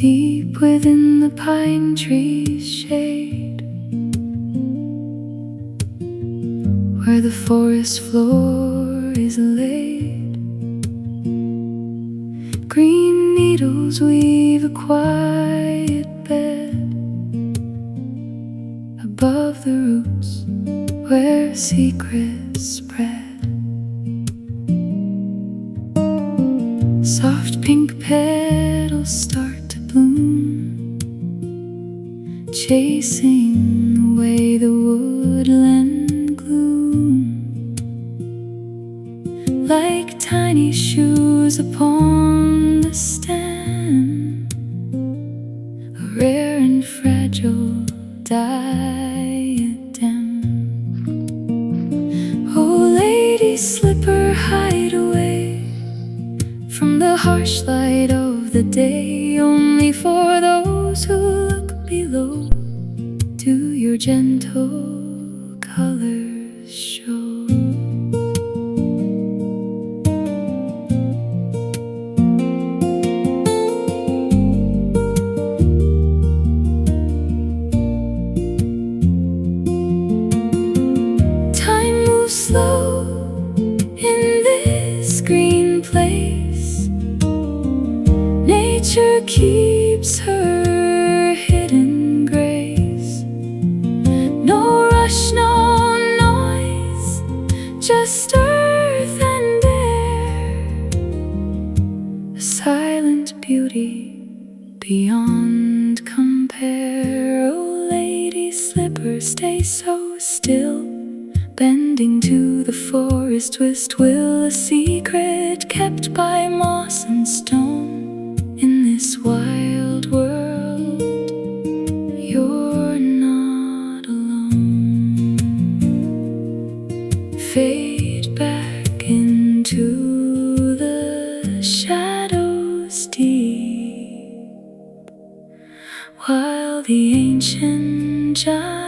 deep within the pine tree's shade, where the forest floor is laid. Green needles weave a quiet bed above the roots where secrets spread. Soft pink petals start to bloom, chasing away the woodland gloom, like tiny shoes upon the stem, a rare and fragile diadem. Oh, lady slipper, hide away from the harsh light of the day. Only for those who look below do your gentle colors show. Time moves slow in this green place. Nature keeps her hidden grace. No rush, no noise, just earth and air, a silent beauty beyond compare. Oh, lady slipper, stay so still, bending to the forest twist will, a secret kept by moss and stone. In this wild world, you're not alone. Fade back into the shadows deep, while the ancient giant